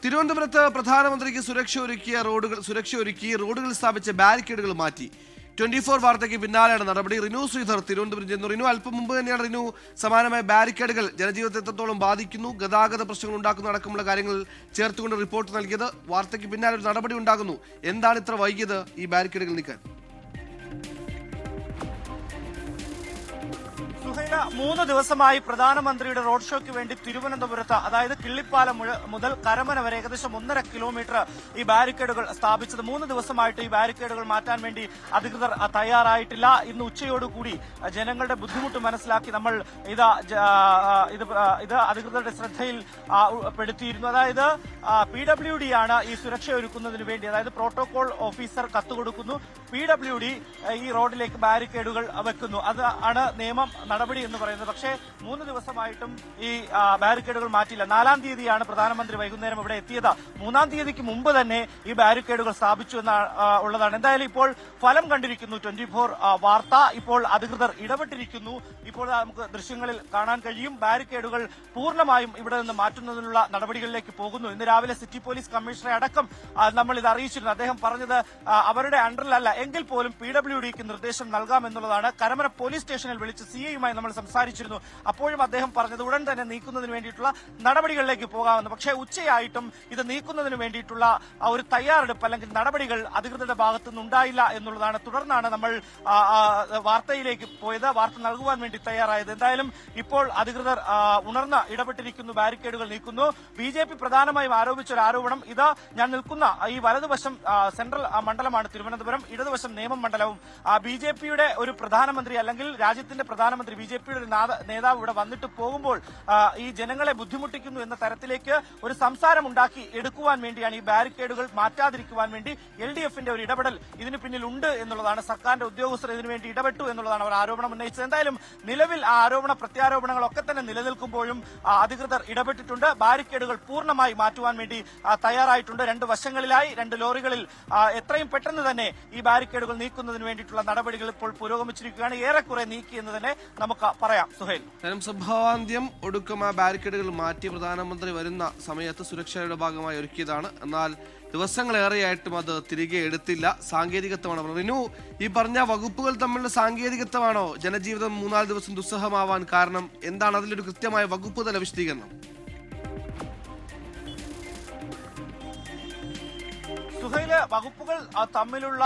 തിരുവനന്തപുരത്ത് പ്രധാനമന്ത്രിക്ക് സുരക്ഷ ഒരുക്കി റോഡുകൾ സ്ഥാപിച്ച ബാരിക്കേഡുകൾ മാറ്റി. 24 വാർത്തയ്ക്ക് പിന്നാലെയാണ് നടപടി. റിനു ശ്രീധർ തിരുവനന്തപുരം ചെന്നു. റിനു, അല്പം മുമ്പ് തന്നെയാണ് റിനു സമാനമായ ബാരിക്കേഡുകൾ ജനജീവിതത്തെ എത്രത്തോളം ബാധിക്കുന്നു, ഗതാഗത പ്രശ്നങ്ങൾ ഉണ്ടാക്കുന്ന അടക്കമുള്ള കാര്യങ്ങൾ ചേർത്തുകൊണ്ട് റിപ്പോർട്ട് നൽകിയത്. വാർത്തയ്ക്ക് പിന്നാലെ ഒരു നടപടി ഉണ്ടാകുന്നു. എന്താണ് ഇത്ര വൈകിയത് ഈ ബാരിക്കേഡുകൾ നീക്കാൻ? 3 ദിവസമായി പ്രധാനമന്ത്രിയുടെ റോഡ് ഷോയ്ക്ക് വേണ്ടി തിരുവനന്തപുരത്ത്, അതായത് കിള്ളിപ്പാലം മുതൽ കരമന വരെ ഏകദേശം 1.5 കിലോമീറ്റർ ഈ ബാരിക്കേഡുകൾ സ്ഥാപിച്ചത്. 3 ദിവസമായിട്ട് ഈ ബാരിക്കേഡുകൾ മാറ്റാൻ വേണ്ടി അധികൃതർ തയ്യാറായിട്ടില്ല. ഇന്ന് ഉച്ചയോടുകൂടി ജനങ്ങളുടെ ബുദ്ധിമുട്ട് മനസ്സിലാക്കി നമ്മൾ ഇത് അധികൃതരുടെ ശ്രദ്ധയിൽ പെടുത്തിയിരുന്നു. അതായത് PWD ആണ് ഈ സുരക്ഷ ഒരുക്കുന്നതിന് വേണ്ടി, അതായത് പ്രോട്ടോകോൾ ഓഫീസർ കത്തുകൊടുക്കുന്നു, PWD ഈ റോഡിലേക്ക് ബാരിക്കേഡുകൾ വെക്കുന്നു. അതാണ് നിയമം നടപടി എന്ന് പറയുന്നത്. പക്ഷേ 3 ദിവസമായിട്ടും ഈ ബാരിക്കേഡുകൾ മാറ്റിയില്ല. 4-ാം തീയതിയാണ് പ്രധാനമന്ത്രി വൈകുന്നേരം ഇവിടെ എത്തിയത്. 3-ാം തീയതിക്ക് മുമ്പ് തന്നെ ഈ ബാരിക്കേഡുകൾ സ്ഥാപിച്ചു ഉള്ളതാണ്. എന്തായാലും ഇപ്പോൾ ഫലം കണ്ടിരിക്കുന്നു 24 വാർത്ത. ഇപ്പോൾ അധികൃതർ ഇടപെട്ടിരിക്കുന്നു. ഇപ്പോൾ നമുക്ക് ദൃശ്യങ്ങളിൽ കാണാൻ കഴിയും. ബാരിക്കേഡുകൾ പൂർണ്ണമായും ഇവിടെ നിന്ന് മാറ്റുന്നതിനുള്ള നടപടികളിലേക്ക് പോകുന്നു. ഇന്ന് രാവിലെ സിറ്റി പോലീസ് കമ്മീഷണറെ അടക്കം നമ്മൾ ഇത് അറിയിച്ചിരുന്നു. അദ്ദേഹം പറഞ്ഞത് അവരുടെ അണ്ടറിലല്ല എങ്കിൽ പോലും PWDക്ക് നിർദ്ദേശം നൽകാമെന്നുള്ളതാണ്. കരമന പോലീസ് സ്റ്റേഷനിൽ വിളിച്ച് CIയുമായി നമ്മൾ സംസാരിച്ചിരുന്നു. അപ്പോഴും അദ്ദേഹം പറഞ്ഞത് ഉടൻ തന്നെ നീക്കുന്നതിന് വേണ്ടിയിട്ടുള്ള നടപടികളിലേക്ക് പോകാമെന്ന്. പക്ഷേ ഉച്ചയായിട്ടും ഇത് നീക്കുന്നതിന് വേണ്ടിയിട്ടുള്ള ഒരു തയ്യാറെടുപ്പ് അല്ലെങ്കിൽ നടപടികൾ അധികൃതരുടെ ഭാഗത്തു നിന്നുണ്ടായില്ല എന്നുള്ളതാണ്. തുടർന്നാണ് നമ്മൾ വാർത്തയിലേക്ക് പോയത്, വാർത്ത നൽകുവാൻ വേണ്ടി തയ്യാറായത്. എന്തായാലും ഇപ്പോൾ അധികൃതർ ഉണർന്ന് ഇടപെട്ടിരിക്കുന്നു, ബാരിക്കേഡുകൾ നീക്കുന്നു. BJP പ്രധാനമായും ആരോപിച്ച ഒരു ആരോപണം, ഇത് ഞാൻ നിൽക്കുന്ന ഈ വലതുവശം സെൻട്രൽ മണ്ഡലമാണ് തിരുവനന്തപുരം, ഇടതുവശം നേമം മണ്ഡലവും. BJPയുടെ ഒരു പ്രധാനമന്ത്രി അല്ലെങ്കിൽ രാജ്യത്തിന്റെ പ്രധാനമന്ത്രി, BJPയുടെ ഒരു നേതാവ് ഇവിടെ വന്നിട്ട് പോകുമ്പോൾ ഈ ജനങ്ങളെ ബുദ്ധിമുട്ടിക്കുന്നു എന്ന തരത്തിലേക്ക് ഒരു സംസാരം ഉണ്ടാക്കി എടുക്കുവാൻ വേണ്ടിയാണ് ഈ ബാരിക്കേഡുകൾ മാറ്റാതിരിക്കുവാൻ വേണ്ടി LDFന്റെ ഒരു ഇടപെടൽ ഇതിന് പിന്നിലുണ്ട് എന്നുള്ളതാണ്. സർക്കാരിന്റെ ഉദ്യോഗസ്ഥർ ഇതിനുവേണ്ടി ഇടപെട്ടു എന്നുള്ളതാണ് അവർ ആരോപണം ഉന്നയിച്ചത്. എന്തായാലും നിലവിൽ ആ ആരോപണ പ്രത്യാരോപണങ്ങളൊക്കെ തന്നെ നിലനിൽക്കുമ്പോഴും അധികൃതർ ഇടപെട്ടിട്ടുണ്ട്. ബാരിക്കേഡുകൾ പൂർണ്ണമായി മാറ്റുവാൻ വേണ്ടി തയ്യാറായിട്ടുണ്ട്. 2 വശങ്ങളിലായി 2 ലോറികളിൽ എത്രയും പെട്ടെന്ന് തന്നെ ഈ ബാരിക്കേഡുകൾ നീക്കുന്നതിന് വേണ്ടിയിട്ടുള്ള നടപടികൾ ഇപ്പോൾ പുരോഗമിച്ചിരിക്കുകയാണ്. ഏറെക്കുറെ നീക്കി എന്ന് തന്നെ നമുക്ക് പറയാം. സുഹൈൽ, സംഭവാന്ത്യം ഒടുക്കം ആ ബാരിക്കേഡുകൾ മാറ്റി പ്രധാനമന്ത്രി വരുന്ന സമയത്ത് സുരക്ഷയുടെ ഭാഗമായി ഒരുക്കിയതാണ്. എന്നാൽ ദിവസങ്ങളേറെയായിട്ടും അത് തിരികെ എടുത്തില്ല. സാങ്കേതികത്വമാണ്. റിനു, ഈ പറഞ്ഞ വകുപ്പുകൾ തമ്മിലുള്ള സാങ്കേതികത്വമാണോ ജനജീവിതം 3-4 ദിവസം ദുസ്സഹമാവാൻ കാരണം? എന്താണ് അതിലൊരു കൃത്യമായ വകുപ്പ് തല വിശദീകരണം? സുഹൈല്, വകുപ്പുകൾ തമ്മിലുള്ള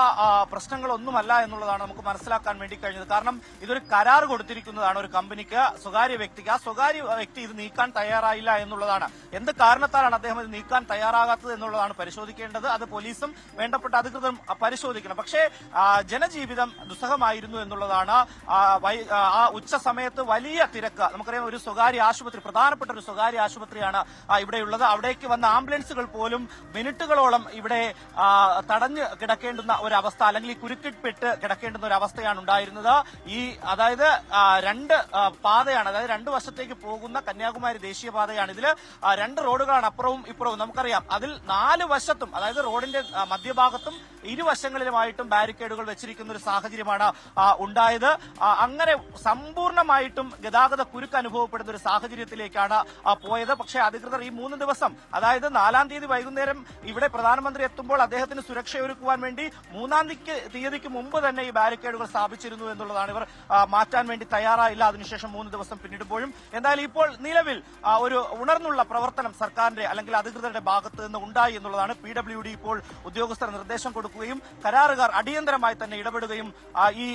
പ്രശ്നങ്ങളൊന്നുമല്ല എന്നുള്ളതാണ് നമുക്ക് മനസ്സിലാക്കാൻ വേണ്ടി കഴിഞ്ഞത്. കാരണം ഇതൊരു കരാർ കൊടുത്തിരിക്കുന്നതാണ് ഒരു കമ്പനിക്ക്, സ്വകാര്യ വ്യക്തിക്ക്. ആ സ്വകാര്യ വ്യക്തി ഇത് നീക്കാൻ തയ്യാറായില്ല എന്നുള്ളതാണ്. എന്ത് കാരണത്താലാണ് അദ്ദേഹം ഇത് നീക്കാൻ തയ്യാറാകാത്തത് എന്നുള്ളതാണ് പരിശോധിക്കേണ്ടത്. അത് പോലീസും വേണ്ടപ്പെട്ട അധികൃതരും പരിശോധിക്കണം. പക്ഷേ ജനജീവിതം ദുസ്സഹമായിരുന്നു എന്നുള്ളതാണ്. ആ ഉച്ച സമയത്ത് വലിയ തിരക്ക്. നമുക്കറിയാം, ഒരു സ്വകാര്യ ആശുപത്രി, പ്രധാനപ്പെട്ട ഒരു സ്വകാര്യ ആശുപത്രിയാണ് ഇവിടെയുള്ളത്. അവിടേക്ക് വന്ന ആംബുലൻസുകൾ പോലും മിനിറ്റുകളോളം ഇവിടെ തടഞ്ഞു കിടക്കേണ്ടുന്ന ഒരവസ്ഥ, അല്ലെങ്കിൽ ഈ കുരുക്കിൽപ്പെട്ട് കിടക്കേണ്ടുന്ന ഒരു അവസ്ഥയാണ് ഉണ്ടായിരുന്നത്. അതായത് 2 പാതയാണ്, അതായത് 2 വശത്തേക്ക് പോകുന്ന കന്യാകുമാരി ദേശീയപാതയാണ്. ഇതിൽ 2 റോഡുകളാണ്, അപ്പുറവും ഇപ്പുറവും. നമുക്കറിയാം, അതിൽ 4 വശത്തും, അതായത് റോഡിന്റെ മധ്യഭാഗത്തും ഇരുവശങ്ങളിലുമായിട്ടും ബാരിക്കേഡുകൾ വെച്ചിരിക്കുന്ന ഒരു സാഹചര്യമാണ് ഉണ്ടായത്. അങ്ങനെ സമ്പൂർണ്ണമായിട്ടും ഗതാഗത കുരുക്ക് അനുഭവപ്പെടുന്ന ഒരു സാഹചര്യത്തിലേക്കാണ് പോയത്. പക്ഷേ അധികൃതർ ഈ 3 ദിവസം, അതായത് 4-ാം തീയതി വൈകുന്നേരം ഇവിടെ പ്രധാനമന്ത്രി എത്തുമ്പോൾ അദ്ദേഹത്തിന് സുരക്ഷയൊരുക്കുവാൻ വേണ്ടി 3-ാം തീയതിക്ക് മുമ്പ് തന്നെ ഈ ബാരിക്കേഡുകൾ സ്ഥാപിച്ചിരുന്നു എന്നുള്ളതാണ്. ഇവർ മാറ്റാൻ വേണ്ടി തയ്യാറായില്ല. അതിനുശേഷം 3 ദിവസം പിന്നിടുമ്പോഴും. എന്തായാലും ഇപ്പോൾ നിലവിൽ ഒരു ഉണർന്നുള്ള പ്രവർത്തനം സർക്കാരിന്റെ അല്ലെങ്കിൽ അധികൃതരുടെ ഭാഗത്ത് നിന്ന് ഉണ്ടായി എന്നുള്ളതാണ്. PWD ഇപ്പോൾ ഉദ്യോഗസ്ഥർ നിർദ്ദേശം കൊടുക്കുകയും കരാറുകാർ അടിയന്തരമായി തന്നെ ഇടപെടുകയും ഈ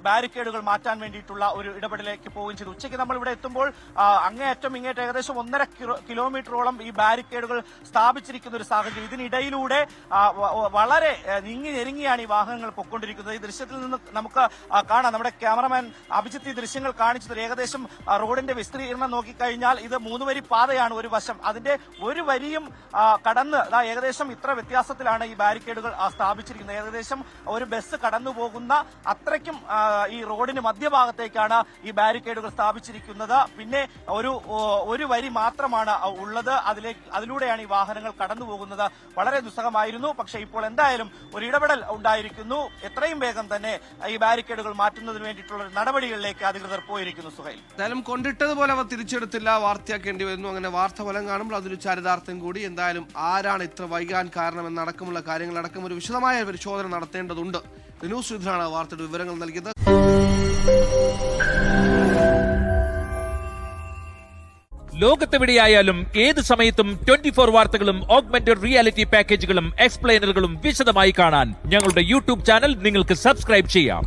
ബാരിക്കേഡുകൾ മാറ്റാൻ വേണ്ടിയിട്ടുള്ള ഒരു ഇടപെടലിലേക്ക് പോവുകയും ചെയ്തു. ഉച്ചയ്ക്ക് നമ്മൾ ഇവിടെ എത്തുമ്പോൾ അങ്ങേയറ്റം ഇങ്ങേറ്റം ഏകദേശം 1.5 കിലോമീറ്ററോളം ഈ ബാരിക്കേഡുകൾ സ്ഥാപിച്ചിരിക്കുന്ന ഒരു സാഹചര്യം. ഇതിനിടയിലൂടെ വളരെ നീങ്ങി ഞെരുങ്ങിയാണ് ഈ വാഹനങ്ങൾ പൊയ്ക്കൊണ്ടിരിക്കുന്നത്. ഈ ദൃശ്യത്തിൽ നിന്ന് നമുക്ക് കാണാം, നമ്മുടെ ക്യാമറമാൻ അഭിജിത്ത് ഈ ദൃശ്യങ്ങൾ കാണിച്ചത്. ഏകദേശം റോഡിന്റെ വിസ്തീർണം നോക്കിക്കഴിഞ്ഞാൽ ഇത് 3 വരി പാതയാണ് ഒരു വശം. അതിന്റെ ഒരു വരിയും കടന്ന് ഏകദേശം ഇത്ര വ്യത്യാസത്തിലാണ് ഈ ബാരിക്കേഡുകൾ സ്ഥാപിച്ചിരിക്കുന്നത്. ഏകദേശം ഒരു ബസ് കടന്നു പോകുന്ന അത്രയ്ക്കും ഈ റോഡിന് മധ്യഭാഗത്തേക്കാണ് ഈ ബാരിക്കേഡുകൾ സ്ഥാപിച്ചിരിക്കുന്നത്. പിന്നെ ഒരു വരി മാത്രമാണ് ഉള്ളത്. അതിലൂടെയാണ് ഈ വാഹനങ്ങൾ കടന്നു പോകുന്നത്. വളരെ ദുസ്സഹമായിരുന്നു. ഉണ്ടായിരുന്നു. പക്ഷേ ഇപ്പോൾ എന്തായാലും ഒരു ഇടപെടൽ ഉണ്ടായിരിക്കുന്നു. എത്രയും വേഗം തന്നെ ഈ ബാരിക്കേഡുകൾ മാറ്റുന്നതിന് വേണ്ടിയിട്ടുള്ള നടപടികളിലേക്ക് അധികൃതർ പോയിരിക്കുന്നു. സുഹൈൽ, എന്തായാലും കൊണ്ടിട്ടതുപോലെ അവർ തിരിച്ചെടുത്തില്ല, വാർത്തയാക്കേണ്ടി വരുന്നു. അങ്ങനെ വാർത്ത ഫലം കാണുമ്പോൾ അതൊരു ചരിതാർത്ഥം കൂടി. എന്തായാലും ആരാണ് ഇത്ര വൈകാൻ കാരണമെന്നടക്കമുള്ള കാര്യങ്ങളടക്കം ഒരു വിശദമായ പരിശോധന നടത്തേണ്ടതുണ്ട്. റിനു ശ്രീധറാണ് വാർത്തയുടെ വിവരങ്ങൾ നൽകിയത്. ലോകത്തെവിടെയായാലും ഏത് സമയത്തും 24 വാർത്തകളും ഓഗ്മെന്റഡ് റിയാലിറ്റി പാക്കേജുകളും എക്സ്പ്ലെയിനറുകളും വിശദമായി കാണാൻ ഞങ്ങളുടെ യൂട്യൂബ് ചാനൽ നിങ്ങൾക്ക് സബ്സ്ക്രൈബ് ചെയ്യാം.